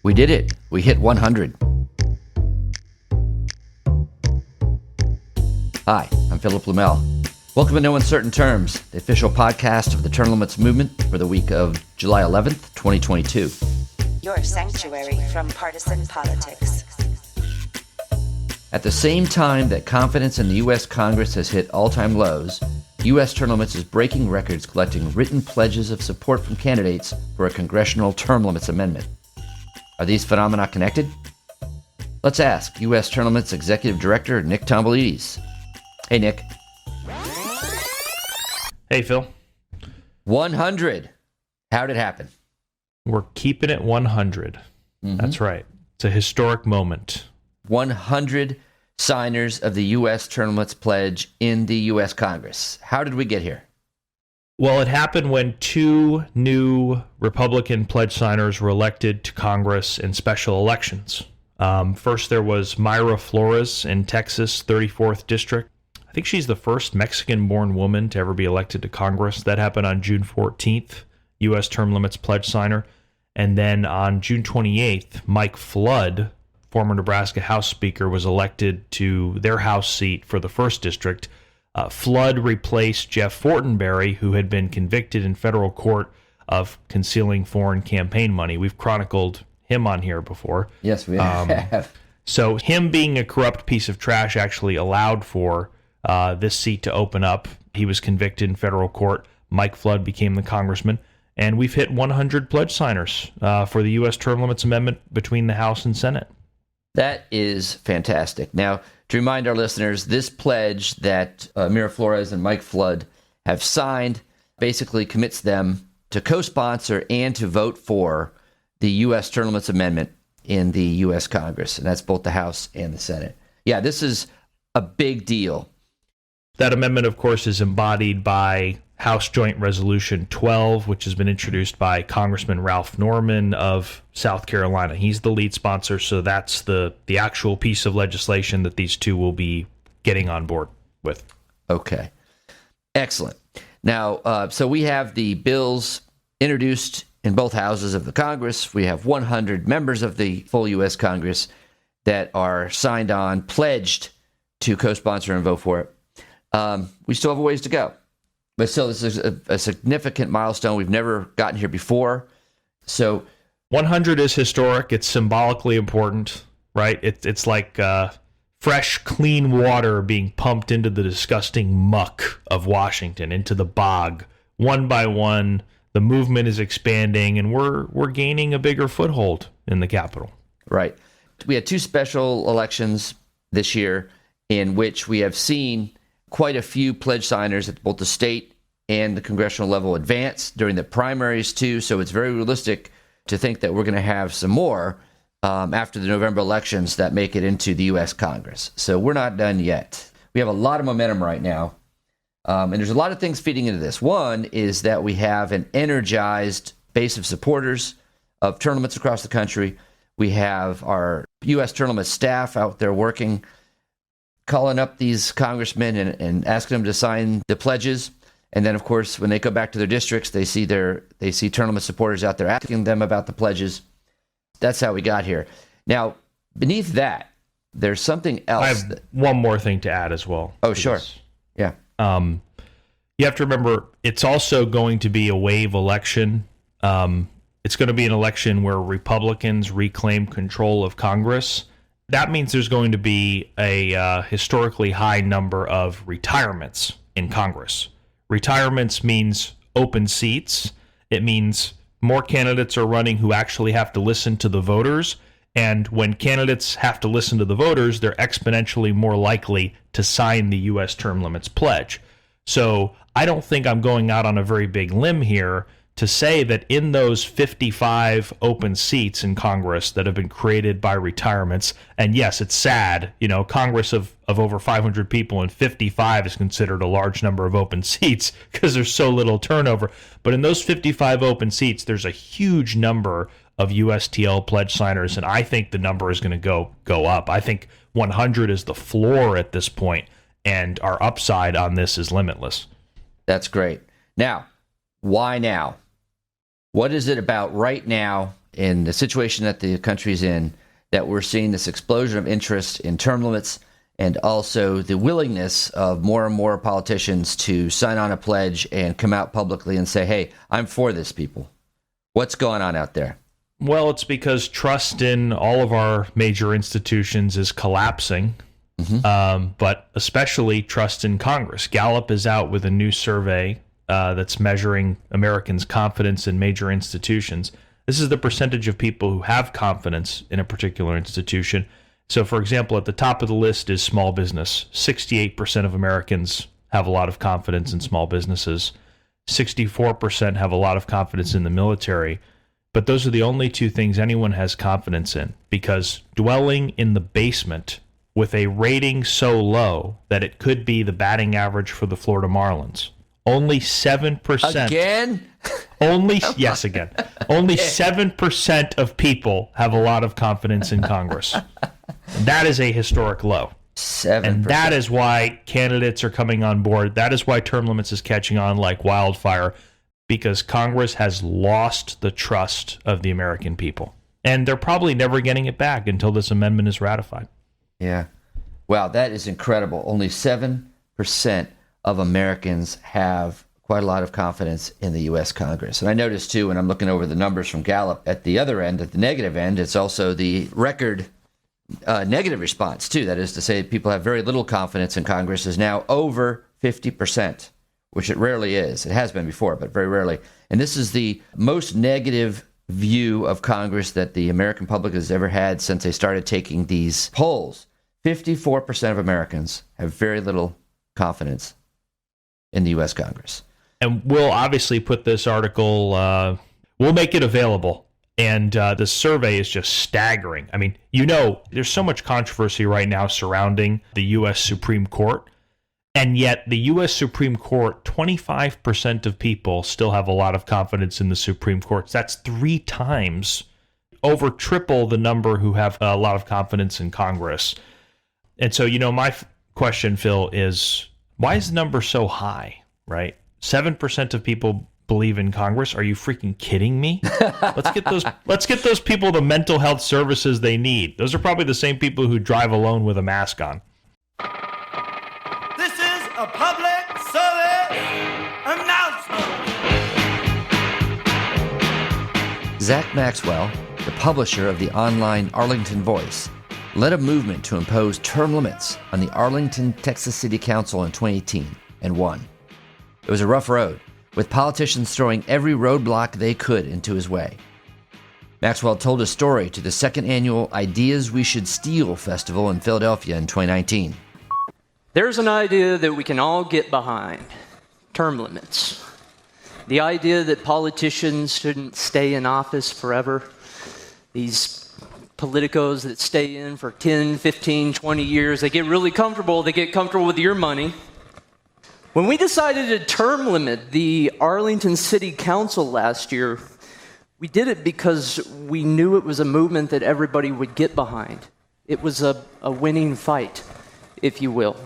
We did it. We hit 100. Hi, I'm Philip Blumel. Welcome to No Uncertain Terms, the official podcast of the Term Limits movement for the week of July 11th, 2022. Your sanctuary from partisan politics. At the same time that confidence in the U.S. Congress has hit all-time lows, U.S. Term Limits is breaking records collecting written pledges of support from candidates for a Congressional Term Limits amendment. Are these phenomena connected? Let's ask U.S. Term Limits Executive Director Nick Tomboulides. Hey, Nick. Hey, Phil. 100. How'd it happen? We're keeping it 100. That's right. It's a historic moment. 100 signers of the U.S. Term Limits pledge in the U.S. Congress. How did we get here? Well, it happened when two new Republican pledge signers were elected to Congress in special elections. First, there was Mayra Flores in Texas, 34th District. I think she's the first Mexican-born woman to ever be elected to Congress. That happened on June 14th, U.S. Term Limits pledge signer. And then on June 28th, Mike Flood, former Nebraska House Speaker, was elected to their House seat for the 1st District. Flood replaced Jeff Fortenberry, who had been convicted in federal court of concealing foreign campaign money. We've chronicled him on here before. Yes, we have. So him being a corrupt piece of trash actually allowed for this seat to open up. He was convicted in federal court. Mike Flood became the congressman. And we've hit 100 pledge signers for the U.S. Term Limits Amendment between the House and Senate. That is fantastic. Now, to remind our listeners, this pledge that Mayra Flores and Mike Flood have signed basically commits them to co-sponsor and to vote for the U.S. Term Limits Amendment in the U.S. Congress, and that's both the House and the Senate. Yeah, this is a big deal. That amendment, of course, is embodied by House Joint Resolution 12, which has been introduced by Congressman Ralph Norman of South Carolina. He's the lead sponsor, so that's the actual piece of legislation that these two will be getting on board with. Okay. Excellent. Now, so we have the bills introduced in both houses of the Congress. We have 100 members of the full U.S. Congress that are signed on, pledged to co-sponsor and vote for it. We still have a ways to go. But still, this is a significant milestone. We've never gotten here before. So 100 is historic. It's symbolically important, right? It's like fresh, clean water being pumped into the disgusting muck of Washington, into the bog. One by one, the movement is expanding, and we're gaining a bigger foothold in the Capitol. Right. We had two special elections this year in which we have seen quite a few pledge signers at both the state and the congressional level advance during the primaries too. So it's very realistic to think that we're going to have some more after the November elections that make it into the U.S. Congress. So we're not done yet. We have a lot of momentum right now. And there's a lot of things feeding into this. One is that we have an energized base of supporters of term limits across the country. We have our U.S. term limits staff out there working, calling up these congressmen and asking them to sign the pledges. And then, of course, when they go back to their districts, they see term limit supporters out there asking them about the pledges. That's how we got here. Now, beneath that, there's something else. I have one more thing to add as well. Oh, sure. Yeah. You have to remember, it's also going to be a wave election. It's going to be an election where Republicans reclaim control of Congress. That means there's going to be a historically high number of retirements in Congress. Retirements means open seats. It means more candidates are running who actually have to listen to the voters. And when candidates have to listen to the voters, they're exponentially more likely to sign the U.S. Term Limits pledge. So I don't think I'm going out on a very big limb here to say that in those 55 open seats in Congress that have been created by retirements, and yes, it's sad, Congress of over 500 people and 55 is considered a large number of open seats because there's so little turnover. But in those 55 open seats, there's a huge number of USTL pledge signers, and I think the number is going to go up. I think 100 is the floor at this point, and our upside on this is limitless. That's great. Now, why now? What is it about right now in the situation that the country's in that we're seeing this explosion of interest in term limits and also the willingness of more and more politicians to sign on a pledge and come out publicly and say, hey, I'm for this, people. What's going on out there? Well, it's because trust in all of our major institutions is collapsing, but especially trust in Congress. Gallup is out with a new survey that's measuring Americans' confidence in major institutions. This is the percentage of people who have confidence in a particular institution. So, for example, at the top of the list is small business. 68% of Americans have a lot of confidence in small businesses. 64% have a lot of confidence in the military. But those are the only two things anyone has confidence in, because dwelling in the basement with a rating so low that it could be the batting average for the Florida Marlins, only 7%. Again? Yes, again. Only 7% of people have a lot of confidence in Congress. That is a historic low. 7%. And that is why candidates are coming on board. That is why term limits is catching on like wildfire, because Congress has lost the trust of the American people. And they're probably never getting it back until this amendment is ratified. Yeah. Wow, that is incredible. Only 7% of Americans have quite a lot of confidence in the U.S. Congress. And I noticed, too, when I'm looking over the numbers from Gallup, at the other end, at the negative end, it's also the record negative response, too. That is to say, people have very little confidence in Congress is now over 50%, which it rarely is. It has been before, but very rarely. And this is the most negative view of Congress that the American public has ever had since they started taking these polls. 54% of Americans have very little confidence in the U.S. Congress. And we'll obviously put this article, we'll make it available. And the survey is just staggering. I mean, there's so much controversy right now surrounding the U.S. Supreme Court. And yet the U.S. Supreme Court, 25% of people still have a lot of confidence in the Supreme Court. That's 3 times, over triple the number who have a lot of confidence in Congress. And so, my question, Phil, is why is the number so high, right? 7% of people believe in Congress. Are you freaking kidding me? Let's get those people the mental health services they need. Those are probably the same people who drive alone with a mask on. This is a public service announcement. Zack Maxwell, the publisher of the online Arlington Voice, led a movement to impose term limits on the Arlington, Texas City Council in 2018 and won. It was a rough road, with politicians throwing every roadblock they could into his way. Maxwell told a story to the second annual Ideas We Should Steal festival in Philadelphia in 2019. There's an idea that we can all get behind: term limits. The idea that politicians shouldn't stay in office forever. These politicos that stay in for 10, 15, 20 years, they get really comfortable. They get comfortable with your money. When we decided to term limit the Arlington City Council last year, we did it because we knew it was a movement that everybody would get behind. It was a winning fight, if you will.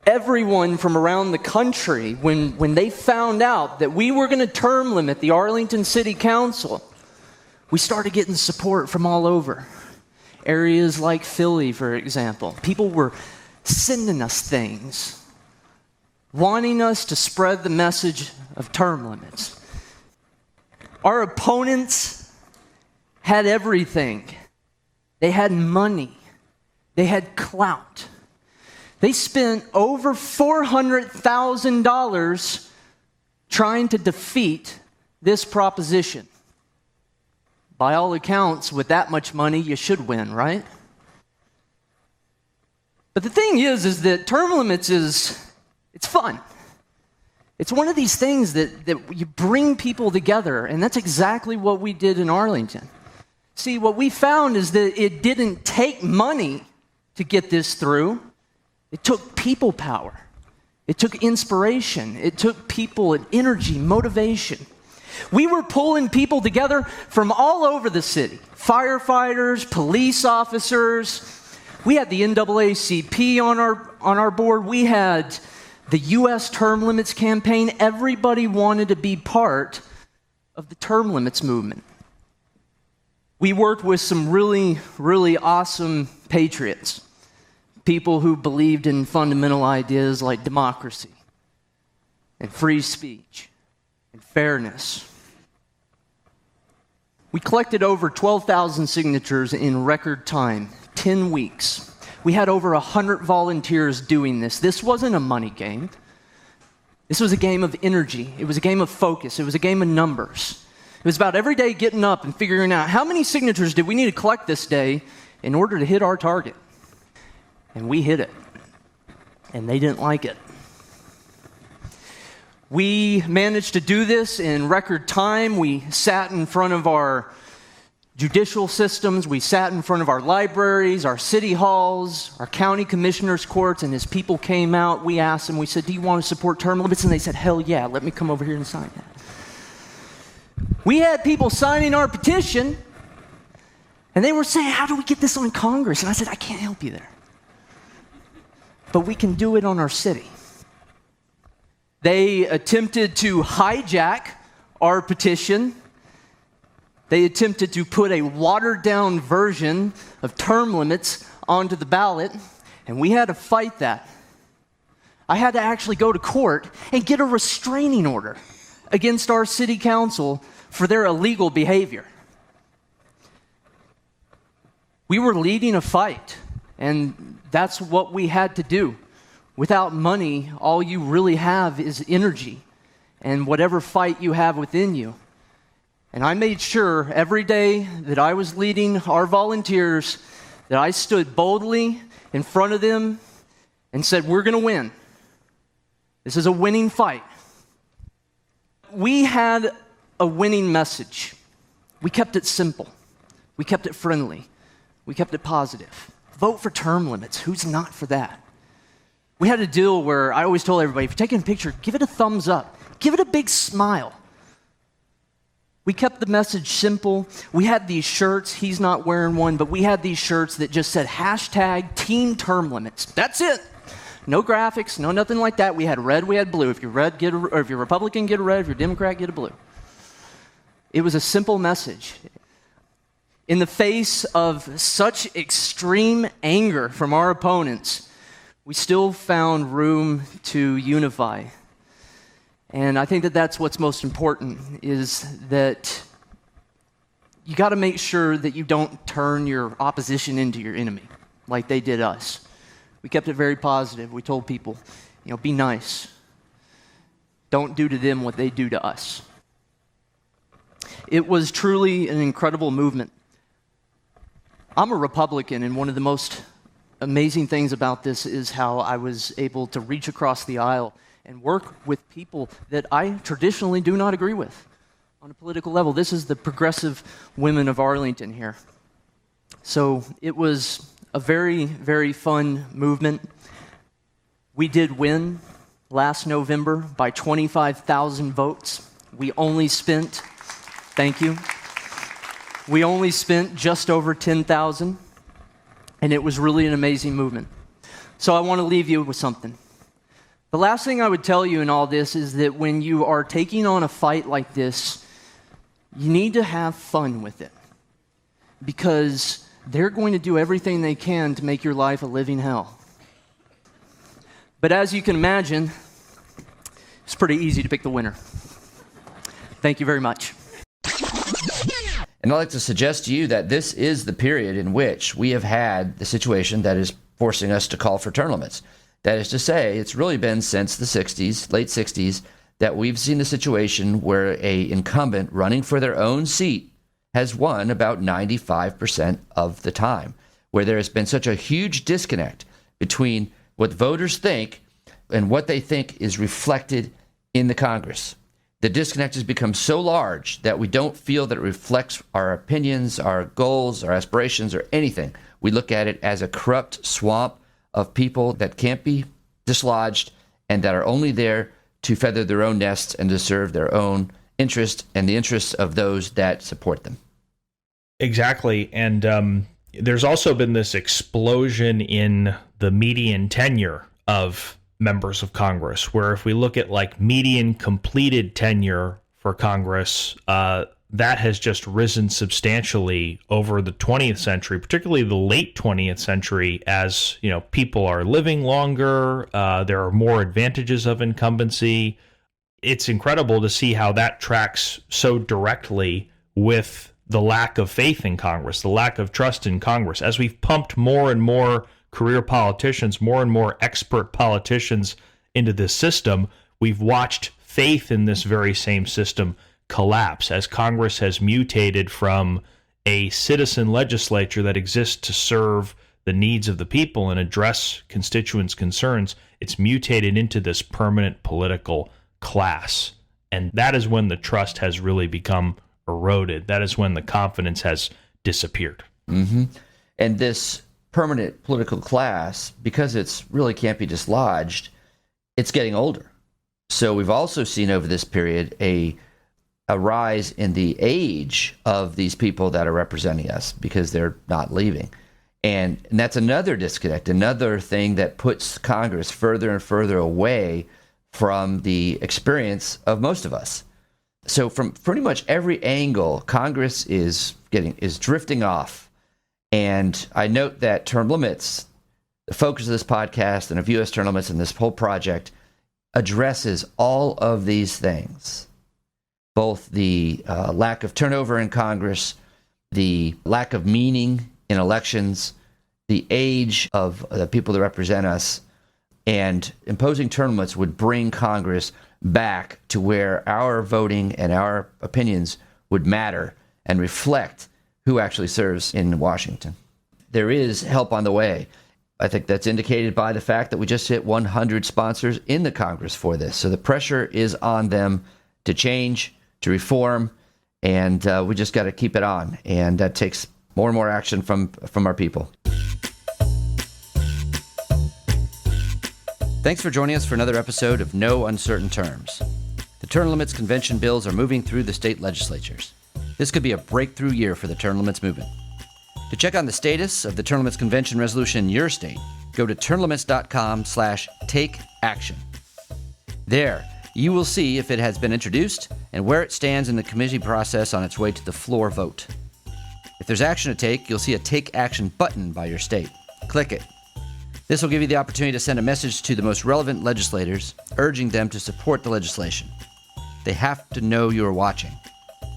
Everyone from around the country, when they found out that we were going to term limit the Arlington City Council, we started getting support from all over. Areas like Philly, for example. People were sending us things, wanting us to spread the message of term limits. Our opponents had everything. They had money. They had clout. They spent over $400,000 trying to defeat this proposition. By all accounts, with that much money, you should win, right? But the thing is that term limits it's fun. It's one of these things that you bring people together, and that's exactly what we did in Arlington. See, what we found is that it didn't take money to get this through. It took people power. It took inspiration. It took people and energy, motivation. We were pulling people together from all over the city. Firefighters, police officers. We had the NAACP on our board. We had the U.S. Term Limits campaign. Everybody wanted to be part of the term limits movement. We worked with some really, really awesome patriots, people who believed in fundamental ideas like democracy and free speech and fairness. We collected over 12,000 signatures in record time, 10 weeks. We had over 100 volunteers doing this. This wasn't a money game. This was a game of energy. It was a game of focus. It was a game of numbers. It was about every day getting up and figuring out how many signatures did we need to collect this day in order to hit our target. And we hit it. And they didn't like it. We managed to do this in record time. We sat in front of our judicial systems. We sat in front of our libraries, our city halls, our county commissioners' courts, and as people came out, we asked them, we said, do you want to support term limits? And they said, hell yeah, let me come over here and sign that. We had people signing our petition, and they were saying, how do we get this on Congress? And I said, I can't help you there. But we can do it on our city. They attempted to hijack our petition. They attempted to put a watered-down version of term limits onto the ballot, and we had to fight that. I had to actually go to court and get a restraining order against our city council for their illegal behavior. We were leading a fight, and that's what we had to do. Without money, all you really have is energy and whatever fight you have within you. And I made sure every day that I was leading our volunteers that I stood boldly in front of them and said, we're going to win. This is a winning fight. We had a winning message. We kept it simple. We kept it friendly. We kept it positive. Vote for term limits. Who's not for that? We had a deal where I always told everybody, if you're taking a picture, give it a thumbs up. Give it a big smile. We kept the message simple. We had these shirts. He's not wearing one, but we had these shirts that just said hashtag Team Term Limits. That's it. No graphics, no nothing like that. We had red, we had blue. If you're red, get a, or if you're Republican, get a red. If you're Democrat, get a blue. It was a simple message. In the face of such extreme anger from our opponents, we still found room to unify. And I think that that's what's most important, is that you got to make sure that you don't turn your opposition into your enemy like they did us. We kept it very positive. We told people, be nice. Don't do to them what they do to us. It was truly an incredible movement. I'm a Republican, and one of the most amazing things about this is how I was able to reach across the aisle and work with people that I traditionally do not agree with on a political level. This is the progressive women of Arlington here. So it was a very, very fun movement. We did win last November by 25,000 votes. We only spent just over 10,000. And it was really an amazing movement. So I want to leave you with something. The last thing I would tell you in all this is that when you are taking on a fight like this, you need to have fun with it. Because they're going to do everything they can to make your life a living hell. But as you can imagine, it's pretty easy to pick the winner. Thank you very much. And I'd like to suggest to you that this is the period in which we have had the situation that is forcing us to call for term limits. That is to say, it's really been since the 60s, late 60s, that we've seen a situation where an incumbent running for their own seat has won about 95% of the time, where there has been such a huge disconnect between what voters think and what they think is reflected in the Congress. The disconnect has become so large that we don't feel that it reflects our opinions, our goals, our aspirations, or anything. We look at it as a corrupt swamp of people that can't be dislodged and that are only there to feather their own nests and to serve their own interest and the interests of those that support them. Exactly. And there's also been this explosion in the median tenure of members of Congress, where if we look at like median completed tenure for Congress, that has just risen substantially over the 20th century, particularly the late 20th century, as people are living longer. There are more advantages of incumbency. It's incredible to see how that tracks so directly with the lack of faith in Congress, the lack of trust in Congress. As we've pumped more and more career politicians, more and more expert politicians into this system, we've watched faith in this very same system collapse as Congress has mutated from a citizen legislature that exists to serve the needs of the people and address constituents' concerns. It's mutated into this permanent political class. And that is when the trust has really become eroded. That is when the confidence has disappeared. Mm-hmm. And this permanent political class, because it's really can't be dislodged, it's getting older. So we've also seen over this period a rise in the age of these people that are representing us because they're not leaving. And that's another disconnect, another thing that puts Congress further and further away from the experience of most of us. So from pretty much every angle, Congress is drifting off. And I note that term limits, the focus of this podcast and of U.S. term limits and this whole project addresses all of these things. Both the lack of turnover in Congress, the lack of meaning in elections, the age of the people that represent us, and imposing term limits would bring Congress back to where our voting and our opinions would matter and reflect who actually serves in Washington. There is help on the way. I think that's indicated by the fact that we just hit 100 sponsors in the Congress for this. So the pressure is on them to change, to reform, and we just got to keep it on. And that takes more and more action from our people. Thanks for joining us for another episode of No Uncertain Terms. The term limits convention bills are moving through the state legislatures. This could be a breakthrough year for the term limits movement. To check on the status of the term limits convention resolution in your state, go to termlimits.com/takeaction. There, you will see if it has been introduced and where it stands in the committee process on its way to the floor vote. If there's action to take, you'll see a Take Action button by your state. Click it. This will give you the opportunity to send a message to the most relevant legislators, urging them to support the legislation. They have to know you're watching.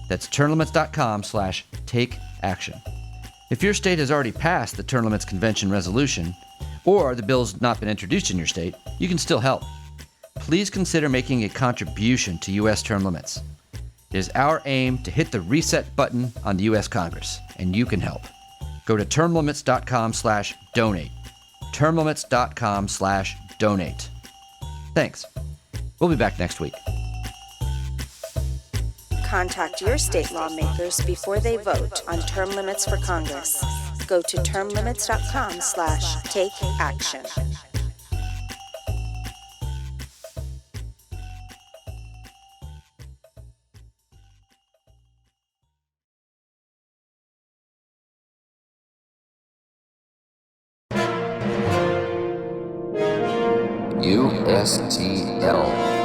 That's termlimits.com/takeaction. If your state has already passed the term limits convention resolution, or the bill's not been introduced in your state, you can still help. Please consider making a contribution to U.S. term limits. It is our aim to hit the reset button on the U.S. Congress, and you can help. Go to termlimits.com/donate. termlimits.com/donate. Thanks. We'll be back next week. Contact your state lawmakers before they vote on term limits for Congress. Go to termlimits.com/takeaction. USTL.